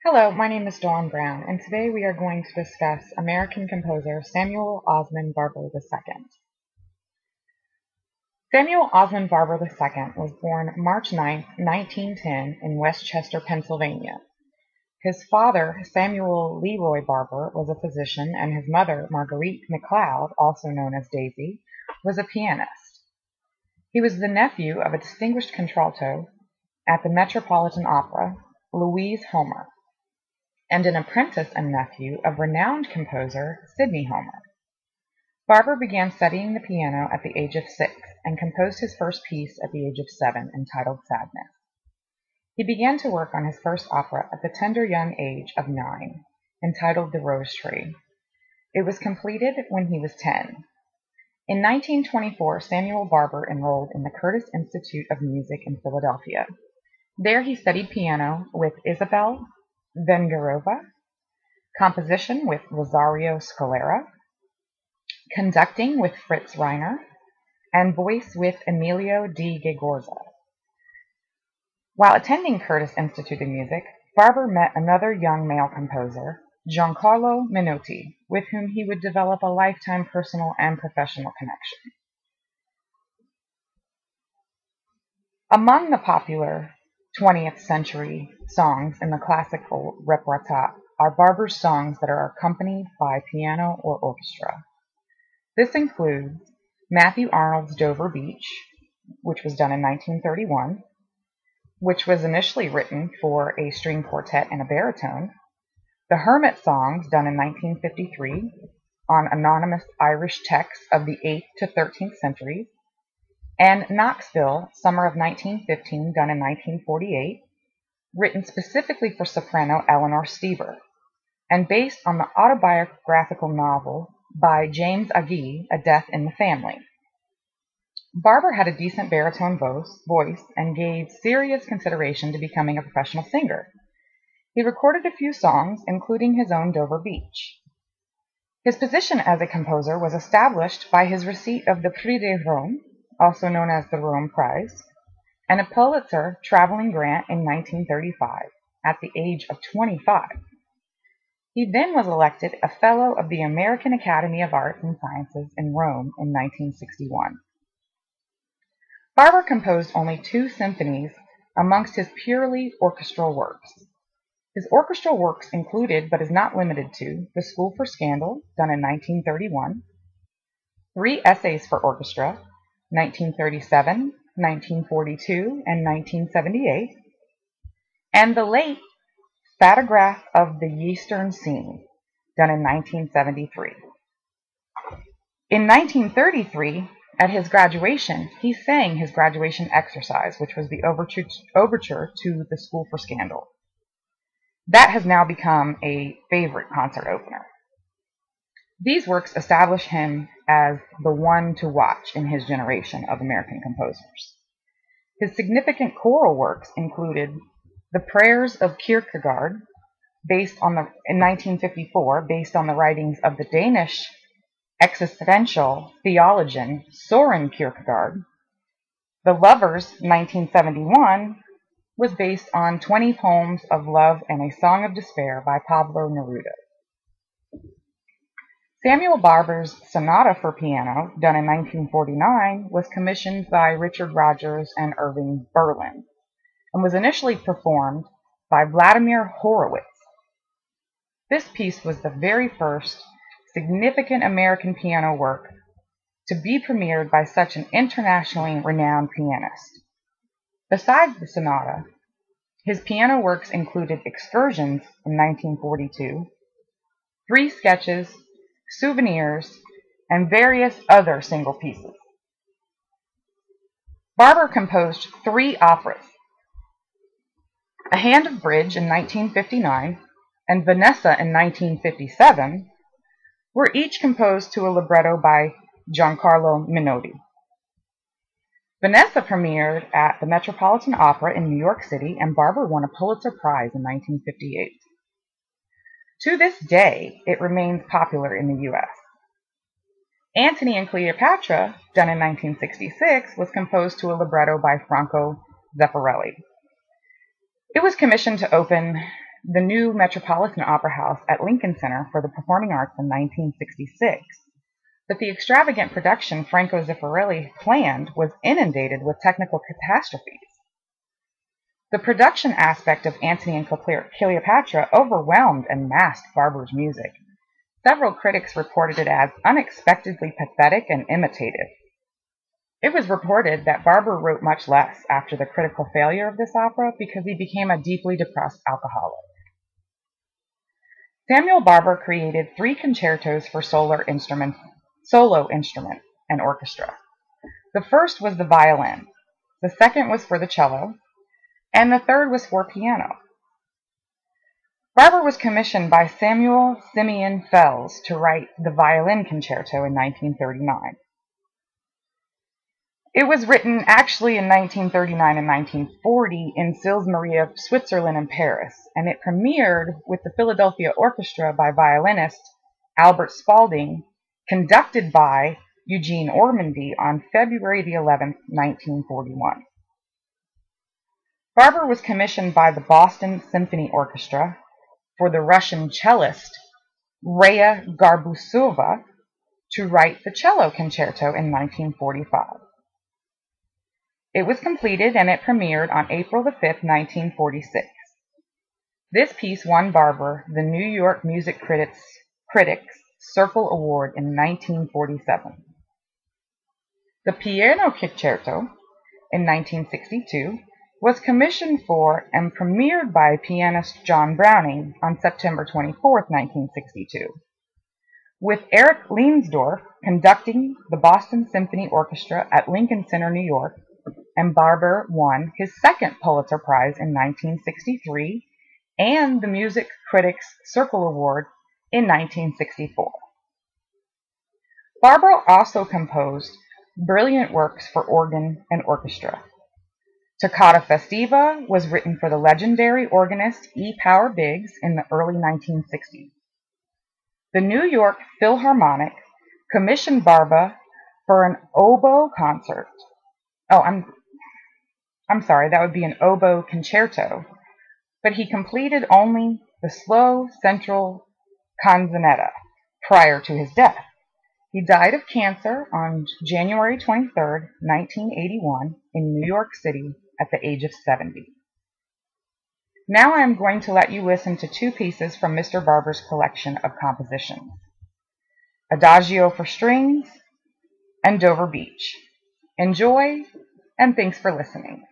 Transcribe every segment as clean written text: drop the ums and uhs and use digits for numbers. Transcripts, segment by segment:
Hello, my name is Dawn Brown, and today we are going to discuss American composer Samuel Osmond Barber II. Samuel Osmond Barber II was born March 9, 1910 in Westchester, Pennsylvania. His father, Samuel Leroy Barber, was a physician, and his mother, Marguerite McLeod, also known as Daisy, was a pianist. He was the nephew of a distinguished contralto at the Metropolitan Opera, Louise Homer, and an apprentice and nephew of renowned composer Sidney Homer. Barber began studying the piano at the age of 6 and composed his first piece at the age of 7, entitled Sadness. He began to work on his first opera at the tender young age of 9, entitled The Rose Tree. It was completed when he was 10. In 1924, Samuel Barber enrolled in the Curtis Institute of Music in Philadelphia. There he studied piano with Isabel Vengerova, composition with Rosario Scalera, conducting with Fritz Reiner, and voice with Emilio di Gagorza. While attending Curtis Institute of Music, Barber met another young male composer, Giancarlo Menotti, with whom he would develop a lifetime personal and professional connection. Among the popular 20th century songs in the classical repertoire are Barber's songs that are accompanied by piano or orchestra. This includes Matthew Arnold's Dover Beach, which was done in 1931, which was initially written for a string quartet and a baritone, the Hermit Songs, done in 1953 on anonymous Irish texts of the 8th to 13th centuries, and Knoxville, Summer of 1915, done in 1948, written specifically for soprano Eleanor Steber, and based on the autobiographical novel by James Agee, A Death in the Family. Barber had a decent baritone voice and gave serious consideration to becoming a professional singer. He recorded a few songs, including his own Dover Beach. His position as a composer was established by his receipt of the Prix de Rome, also known as the Rome Prize, and a Pulitzer traveling grant in 1935, at the age of 25. He then was elected a Fellow of the American Academy of Arts and Sciences in Rome in 1961. Barber composed only 2 symphonies amongst his purely orchestral works. His orchestral works included, but is not limited to, The School for Scandal, done in 1931, 3 Essays for Orchestra, 1937, 1942, and 1978, and the late Photograph of the Eastern Scene, done in 1973. In 1933, at his graduation, he sang his graduation exercise, which was the overture to The School for Scandal. That has now become a favorite concert opener. These works establish him as the one to watch in his generation of American composers. His significant choral works included The Prayers of Kierkegaard, in 1954, based on the writings of the Danish existential theologian Søren Kierkegaard. The Lovers, 1971, was based on 20 poems of love and a song of despair by Pablo Neruda. Samuel Barber's Sonata for Piano, done in 1949, was commissioned by Richard Rodgers and Irving Berlin, and was initially performed by Vladimir Horowitz. This piece was the very first significant American piano work to be premiered by such an internationally renowned pianist. Besides the sonata, his piano works included Excursions in 1942, 3 sketches, Souvenirs, and various other single pieces. Barber composed 3 operas, A Hand of Bridge in 1959 and Vanessa in 1957, were each composed to a libretto by Giancarlo Menotti. Vanessa premiered at the Metropolitan Opera in New York City, and Barber won a Pulitzer Prize in 1958. To this day, it remains popular in the U.S. Antony and Cleopatra, done in 1966, was composed to a libretto by Franco Zeffirelli. It was commissioned to open the new Metropolitan Opera House at Lincoln Center for the Performing Arts in 1966, but the extravagant production Franco Zeffirelli planned was inundated with technical catastrophes. The production aspect of Antony and Cleopatra overwhelmed and masked Barber's music. Several critics reported it as unexpectedly pathetic and imitative. It was reported that Barber wrote much less after the critical failure of this opera because he became a deeply depressed alcoholic. Samuel Barber created 3 concertos for solo instrument and orchestra. The first was the violin, the second was for the cello, and the third was for piano. Barber was commissioned by Samuel Simeon Fells to write the violin concerto in 1939. It was written actually in 1939 and 1940 in Sils Maria, Switzerland and Paris, and it premiered with the Philadelphia Orchestra by violinist Albert Spalding, conducted by Eugene Ormandy on February the 11th, 1941. Barber was commissioned by the Boston Symphony Orchestra for the Russian cellist Raya Garbusova to write the cello concerto in 1945. It was completed and it premiered on April the 5th, 1946. This piece won Barber the New York Music Critics Circle Award in 1947. The piano concerto in 1962 was commissioned for and premiered by pianist John Browning on September 24, 1962, with Eric Leinsdorf conducting the Boston Symphony Orchestra at Lincoln Center, New York, and Barber won his second Pulitzer Prize in 1963 and the Music Critics Circle Award in 1964. Barber also composed brilliant works for organ and orchestra. Toccata Festiva was written for the legendary organist E. Power Biggs in the early 1960s. The New York Philharmonic commissioned Barber for an oboe concert. I'm sorry, that would be an oboe concerto, but he completed only the slow central canzonetta prior to his death. He died of cancer on January 23, 1981, in New York City at the age of 70. Now I am going to let you listen to 2 pieces from Mr. Barber's collection of compositions: Adagio for Strings and Dover Beach. Enjoy, and thanks for listening.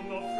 on the